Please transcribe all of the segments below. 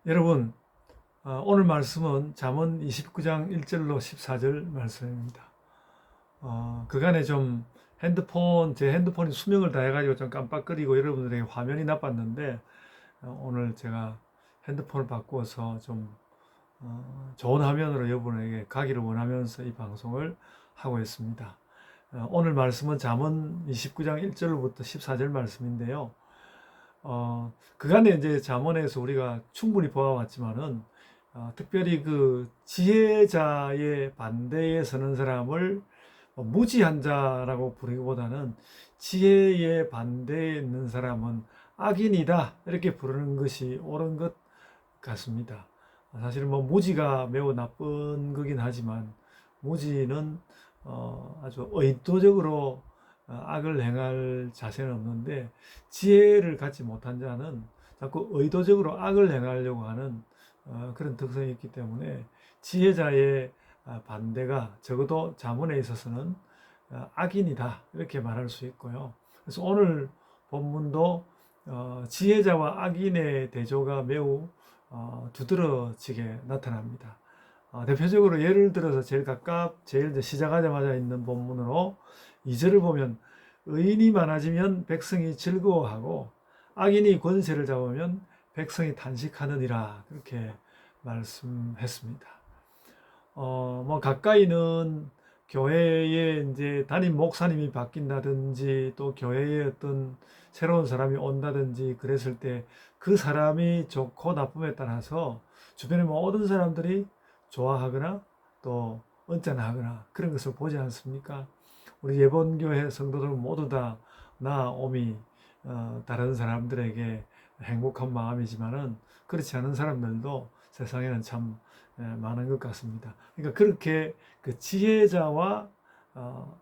여러분, 오늘 말씀은 잠언 29장 1절로 14절 말씀입니다. 그간에 좀 제 핸드폰이 수명을 다해가지고 좀 깜빡거리고 여러분들에게 화면이 나빴는데, 오늘 제가 핸드폰을 바꾸어서 좀 좋은 화면으로 여러분에게 가기를 원하면서 이 방송을 하고 있습니다. 오늘 말씀은 잠언 29장 1절로부터 14절 말씀인데요. 그간에 이제 잠언에서 우리가 충분히 보아왔지만은, 특별히 그 지혜자의 반대에 서는 사람을 무지한 자라고 부르기보다는 지혜의 반대에 있는 사람은 악인이다 이렇게 부르는 것이 옳은 것 같습니다. 사실은 뭐 무지가 매우 나쁜 거긴 하지만 무지는 아주 의도적으로 악을 행할 자세는 없는데, 지혜를 갖지 못한 자는 자꾸 의도적으로 악을 행하려고 하는 그런 특성이 있기 때문에 지혜자의 반대가 적어도 자문에 있어서는 악인이다 이렇게 말할 수 있고요. 그래서 오늘 본문도 지혜자와 악인의 대조가 매우 두드러지게 나타납니다. 대표적으로 예를 들어서 제일 이제 시작하자마자 있는 본문으로 2절을 보면, 의인이 많아지면 백성이 즐거워하고 악인이 권세를 잡으면 백성이 단식하느니라 그렇게 말씀했습니다. 뭐 가까이는 교회에 이제 담임 목사님이 바뀐다든지 또 교회에 어떤 새로운 사람이 온다든지 그랬을 때 그 사람이 좋고 나쁨에 따라서 주변의 모든 사람들이 좋아하거나 또 언짢아하거나 그런 것을 보지 않습니까? 우리 예본교회 성도들은 모두 다 나옴이 다른 사람들에게 행복한 마음이지만은 그렇지 않은 사람들도 세상에는 참 많은 것 같습니다. 그러니까 그렇게 그 지혜자와 어,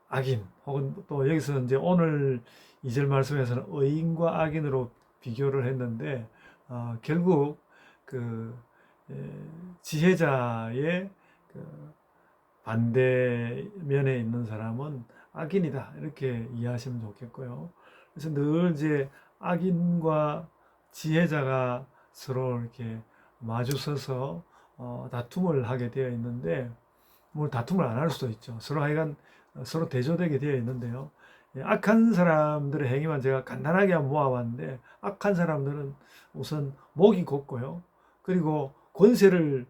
악인, 혹은 또 여기서 이제 오늘 2절 말씀에서는 의인과 악인으로 비교를 했는데, 결국 그 지혜자의 그 반대면에 있는 사람은 악인이다 이렇게 이해하시면 좋겠고요. 그래서 늘 이제 악인과 지혜자가 서로 이렇게 마주서서 다툼을 하게 되어 있는데, 뭐 다툼을 안 할 수도 있죠. 서로 하여간 서로 대조되게 되어 있는데요. 악한 사람들의 행위만 제가 간단하게 한번 모아봤는데, 악한 사람들은 우선 목이 곱고요. 그리고 권세를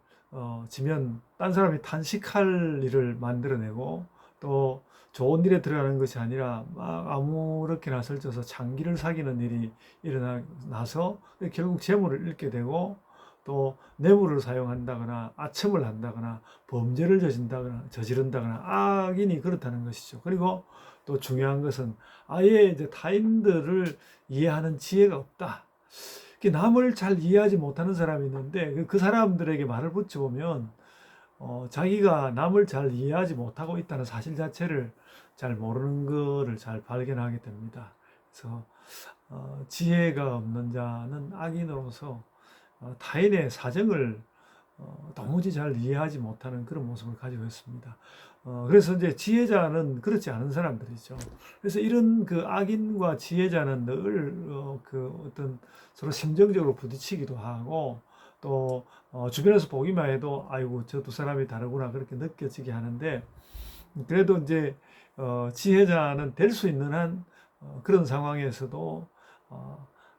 지면 딴 사람이 탄식할 일을 만들어내고, 또 좋은 일에 들어가는 것이 아니라 막 아무렇게나 설쳐서 장기를 사귀는 일이 일어나서 결국 재물을 잃게 되고, 또 뇌물을 사용한다거나 아첨을 한다거나 범죄를 저지른다거나 악인이 그렇다는 것이죠. 그리고 또 중요한 것은 아예 이제 타인들을 이해하는 지혜가 없다. 남을 잘 이해하지 못하는 사람이 있는데 그 사람들에게 말을 붙여보면 자기가 남을 잘 이해하지 못하고 있다는 사실 자체를 잘 모르는 것을 잘 발견하게 됩니다. 그래서 지혜가 없는 자는 악인으로서 타인의 사정을 도무지 잘 이해하지 못하는 그런 모습을 가지고 있습니다. 그래서 이제 지혜자는 그렇지 않은 사람들이죠. 그래서 이런 그 악인과 지혜자는 늘 그 어떤 서로 심정적으로 부딪히기도 하고, 또 주변에서 보기만 해도 아이고 저 두 사람이 다르구나 그렇게 느껴지게 하는데, 그래도 이제 지혜자는 될 수 있는 한 그런 상황에서도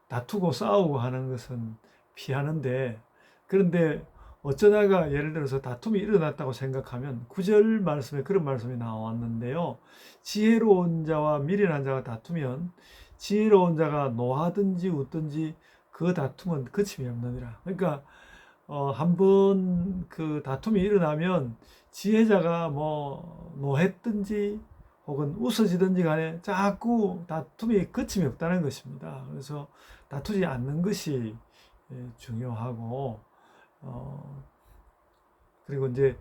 다투고 싸우고 하는 것은 피하는데, 그런데 어쩌다가 예를 들어서 다툼이 일어났다고 생각하면 9절 말씀에 그런 말씀이 나왔는데요. 지혜로운 자와 미련한 자가 다투면 지혜로운 자가 노하든지 웃든지 그 다툼은 그침이 없느니라. 그러니까 한번 그 다툼이 일어나면 지혜자가 뭐 노했든지 혹은 웃어지든지 간에 자꾸 다툼이 그침이 없다는 것입니다. 그래서 다투지 않는 것이 중요하고, 어, 그리고 이제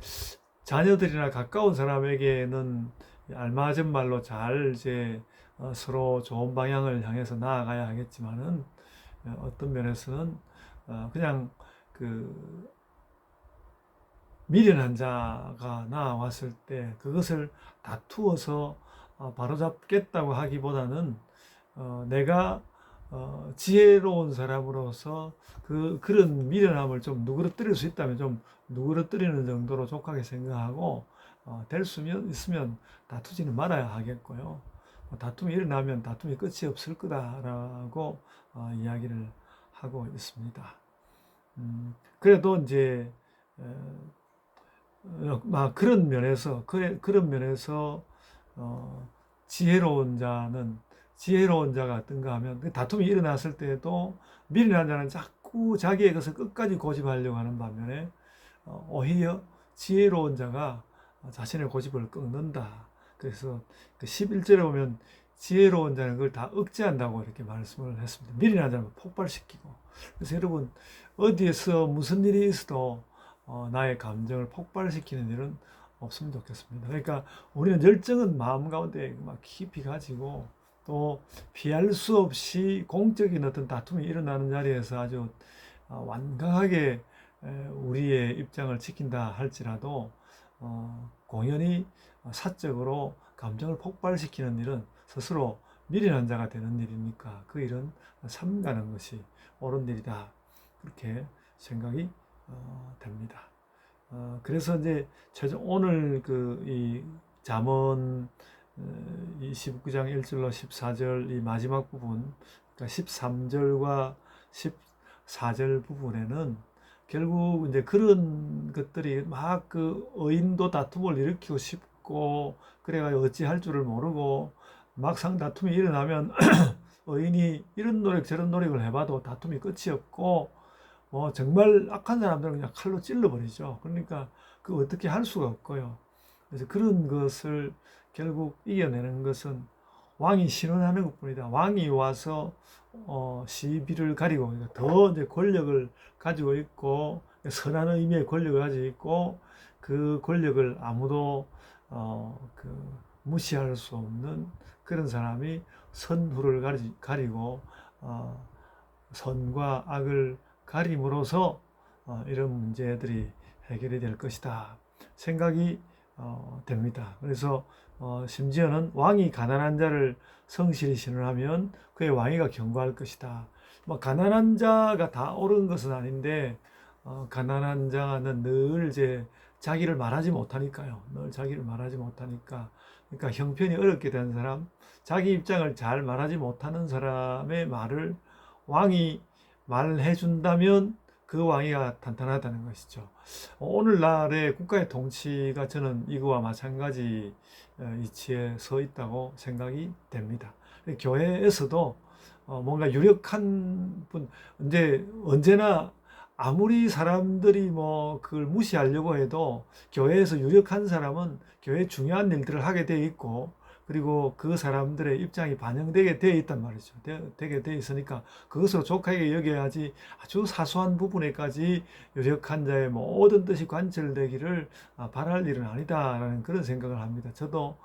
자녀들이나 가까운 사람에게는 알맞은 말로 잘 이제 서로 좋은 방향을 향해서 나아가야 하겠지만은, 어떤 면에서는 그냥 그 미련한 자가 나왔을 때 그것을 다투어서 바로잡겠다고 하기보다는 내가 지혜로운 사람으로서 그런 미련함을 좀 누그러뜨릴 수 있다면 좀 누그러뜨리는 정도로 족하게 생각하고 될 수 있으면 다투지는 말아야 하겠고요. 다툼이 일어나면 다툼이 끝이 없을 거다라고 이야기를 하고 있습니다. 그래도 이제 그런 면에서 어, 지혜로운 자가 어떤가 하면 그 다툼이 일어났을 때에도 미련한 자는 자꾸 자기의 것을 끝까지 고집하려고 하는 반면에 오히려 지혜로운 자가 자신의 고집을 끊는다. 그래서 그 11절에 보면 지혜로운 자는 그걸 다 억제한다고 이렇게 말씀을 했습니다. 미련한 자는 폭발시키고. 그래서 여러분 어디에서 무슨 일이 있어도 나의 감정을 폭발시키는 일은 없으면 좋겠습니다. 그러니까 우리는 열정은 마음 가운데 막 깊이 가지고 또 피할 수 없이 공적인 어떤 다툼이 일어나는 자리에서 아주 완강하게 우리의 입장을 지킨다 할지라도 공연히 사적으로 감정을 폭발시키는 일은 스스로 미련한 자가 되는 일이니까 그 일은 삼가는 것이 옳은 일이다. 그렇게 생각이 됩니다. 그래서 이제 최종 오늘 이 잠언 29장 1절로 14절 이 마지막 부분, 그러니까 13절과 14절 부분에는 결국 이제 그런 것들이 막 그 의인도 다툼을 일으키고 싶고 그래가지고 어찌할 줄을 모르고 막상 다툼이 일어나면 의인이 이런 노력 저런 노력을 해봐도 다툼이 끝이 없고 정말 악한 사람들은 그냥 칼로 찔러버리죠. 그러니까 그 어떻게 할 수가 없고요. 그래서 그런 것을 결국 이겨내는 것은 왕이 신원하는 것뿐이다. 왕이 와서 시비를 가리고 그러니까 더 이제 권력을 가지고 있고 선한 의미의 권력을 가지고 있고 그 권력을 아무도 무시할 수 없는 그런 사람이 선후를 가리고 선과 악을 가림으로써 이런 문제들이 해결이 될 것이다 생각이 됩니다. 그래서 심지어는 왕이 가난한 자를 성실히 신원하면 그의 왕위가 견고할 것이다. 가난한 자가 다 옳은 것은 아닌데 가난한 자는 늘 이제 자기를 말하지 못하니까요. 늘 자기를 말하지 못하니까 그러니까 형편이 어렵게 된 사람, 자기 입장을 잘 말하지 못하는 사람의 말을 왕이 말해 준다면 그 왕위가 탄탄하다는 것이죠. 오늘날의 국가의 통치가 저는 이거와 마찬가지 이치에 서 있다고 생각이 됩니다. 교회에서도 뭔가 유력한 분, 이제 언제나 아무리 사람들이 그걸 무시하려고 해도 교회에서 유력한 사람은 교회 중요한 일들을 하게 돼 있고 그리고 그 사람들의 입장이 반영되게 되어 있단 말이죠. 되게 되어 있으니까 그것으로 족하게 여겨야지 아주 사소한 부분에까지 유력한 자의 모든 뜻이 관철되기를 바랄 일은 아니다라는 그런 생각을 합니다. 저도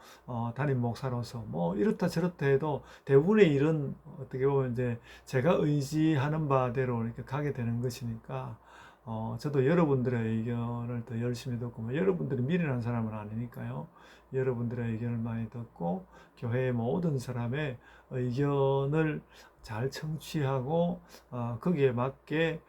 담임 목사로서 이렇다 저렇다 해도 대부분의 일은 어떻게 보면 이제 제가 의지하는 바대로 이렇게 가게 되는 것이니까 저도 여러분들의 의견을 더 열심히 듣고 여러분들이 미련한 사람은 아니니까요. 여러분들의 의견을 많이 듣고 교회의 모든 사람의 의견을 잘 청취하고 거기에 맞게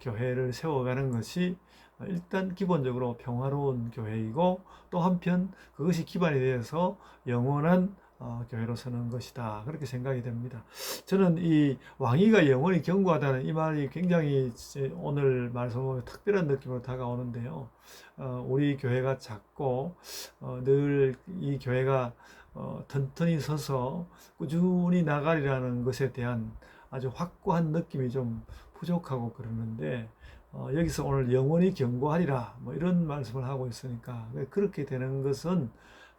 교회를 세워가는 것이 일단 기본적으로 평화로운 교회이고 또 한편 그것이 기반이 되어서 영원한 교회로 서는 것이다. 그렇게 생각이 됩니다. 저는 이 왕위가 영원히 견고하다는 이 말이 굉장히 오늘 말씀을 특별한 느낌으로 다가오는데요. 우리 교회가 작고 늘 이 교회가 튼튼히 서서 꾸준히 나가리라는 것에 대한 아주 확고한 느낌이 좀 부족하고 그러는데 여기서 오늘 영원히 견고하리라 이런 말씀을 하고 있으니까 그렇게 되는 것은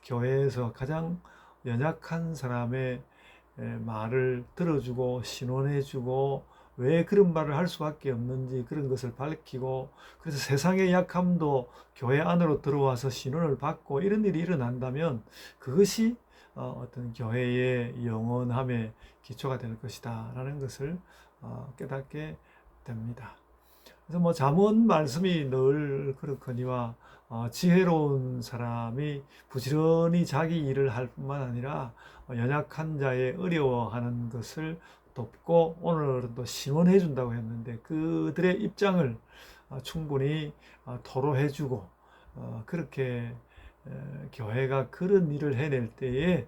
교회에서 가장 연약한 사람의 말을 들어주고 신원해주고 왜 그런 말을 할 수밖에 없는지 그런 것을 밝히고 그래서 세상의 약함도 교회 안으로 들어와서 신원을 받고 이런 일이 일어난다면 그것이 어떤 교회의 영원함의 기초가 될 것이다 라는 것을 깨닫게 됩니다. 그래서 잠언 말씀이 늘 그렇거니와 지혜로운 사람이 부지런히 자기 일을 할 뿐만 아니라 연약한 자의 어려워하는 것을 돕고 오늘은 또 신원해 준다고 했는데 그들의 입장을 충분히 토로해주고 그렇게 교회가 그런 일을 해낼 때에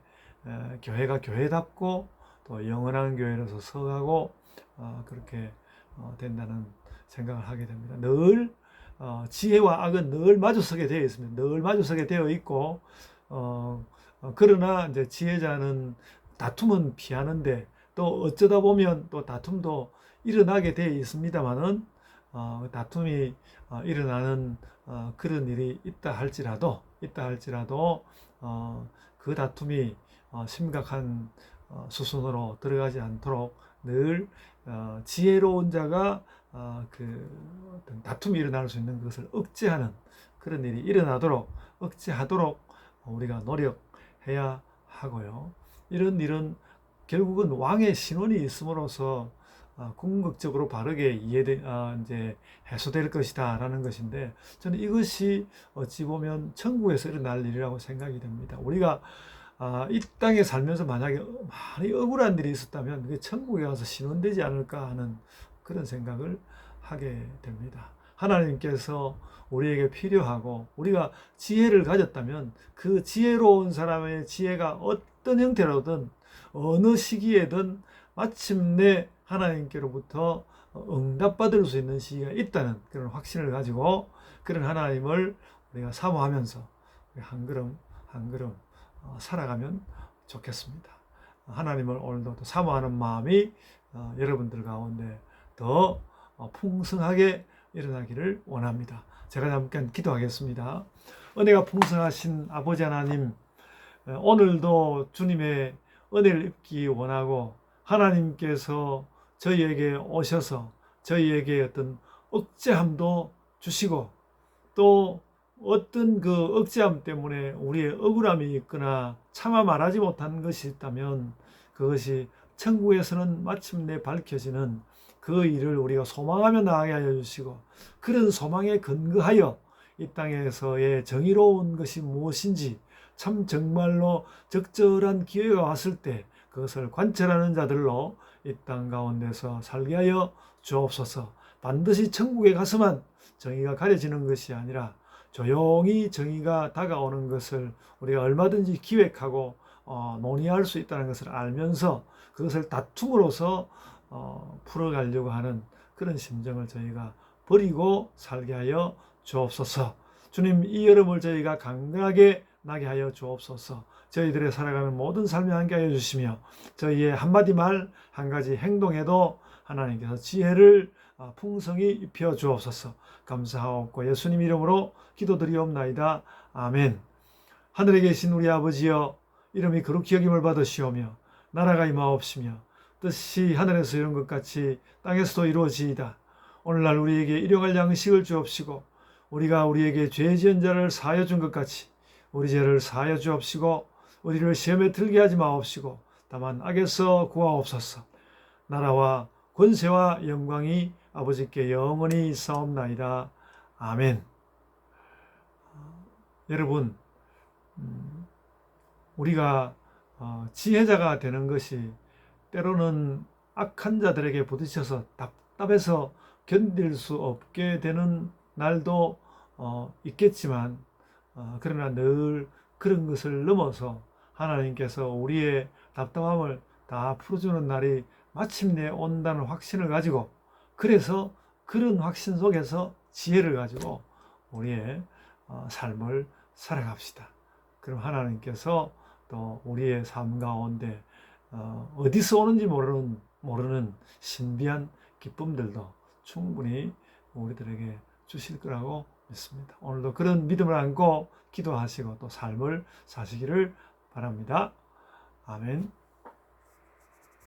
교회가 교회답고 또 영원한 교회로서 서가고 그렇게 된다는 생각을 하게 됩니다. 늘 지혜와 악은 늘 마주서게 되어 있습니다. 늘 마주서게 되어 있고 그러나 이제 지혜자는 다툼은 피하는데 또 어쩌다 보면 또 다툼도 일어나게 되어 있습니다만은 다툼이 일어나는 그런 일이 있다 할지라도 그 다툼이 심각한 수순으로 들어가지 않도록 늘 지혜로운 자가 그 어떤 다툼이 일어날 수 있는 것을 억제하는 그런 일이 일어나도록 억제하도록 우리가 노력해야 하고요. 이런 일은 결국은 왕의 신원이 있음으로써 궁극적으로 바르게 이제 해소될 것이다라는 것인데 저는 이것이 어찌 보면 천국에서 일어날 일이라고 생각이 됩니다. 우리가 이 땅에 살면서 만약에 많이 억울한 일이 있었다면 그게 천국에 가서 신원되지 않을까 하는 그런 생각을 하게 됩니다. 하나님께서 우리에게 필요하고 우리가 지혜를 가졌다면 그 지혜로운 사람의 지혜가 어떤 형태로든 어느 시기에든 마침내 하나님께로부터 응답받을 수 있는 시기가 있다는 그런 확신을 가지고 그런 하나님을 우리가 사모하면서 한 걸음 한 걸음 살아가면 좋겠습니다. 하나님을 오늘도 사모하는 마음이 여러분들 가운데 더 풍성하게 일어나기를 원합니다. 제가 잠깐 기도하겠습니다. 은혜가 풍성하신 아버지 하나님, 오늘도 주님의 은혜를 입기 원하고 하나님께서 저희에게 오셔서 저희에게 어떤 억제함도 주시고 또 어떤 그 억제함 때문에 우리의 억울함이 있거나 차마 말하지 못한 것이 있다면 그것이 천국에서는 마침내 밝혀지는 그 일을 우리가 소망하며 나아가게 하여 주시고 그런 소망에 근거하여 이 땅에서의 정의로운 것이 무엇인지 참 정말로 적절한 기회가 왔을 때 그것을 관철하는 자들로 이 땅 가운데서 살게 하여 주옵소서. 반드시 천국에 가서만 정의가 가려지는 것이 아니라 조용히 정의가 다가오는 것을 우리가 얼마든지 기획하고 논의할 수 있다는 것을 알면서 그것을 다툼으로써 풀어가려고 하는 그런 심정을 저희가 버리고 살게 하여 주옵소서. 주님, 이 여름을 저희가 강건하게 나게 하여 주옵소서. 저희들의 살아가는 모든 삶에 함께 하여 주시며 저희의 한마디 말, 한 가지 행동에도 하나님께서 지혜를 풍성히 입혀 주옵소서. 감사하옵고 예수님 이름으로 기도드리옵나이다. 아멘. 하늘에 계신 우리 아버지여, 이름이 거룩히 여김을 받으시오며 나라가 임하옵시며 뜻이 하늘에서 이룬 것 같이 땅에서도 이루어지이다. 오늘날 우리에게 일용할 양식을 주옵시고 우리가 우리에게 죄 지은 자를 사하여 준 것 같이 우리 죄를 사하여 주옵시고 우리를 시험에 들게 하지 마옵시고 다만 악에서 구하옵소서. 나라와 권세와 영광이 아버지께 영원히 있사옵나이다. 아멘. 여러분, 우리가 지혜자가 되는 것이 때로는 악한 자들에게 부딪혀서 답답해서 견딜 수 없게 되는 날도 있겠지만 그러나 늘 그런 것을 넘어서 하나님께서 우리의 답답함을 다 풀어주는 날이 마침내 온다는 확신을 가지고 그래서 그런 확신 속에서 지혜를 가지고 우리의 삶을 살아갑시다. 그럼 하나님께서 또 우리의 삶 가운데 어디서 오는지 모르는 신비한 기쁨들도 충분히 우리들에게 주실 거라고 믿습니다. 오늘도 그런 믿음을 안고 기도하시고 또 삶을 사시기를 바랍니다. 아멘.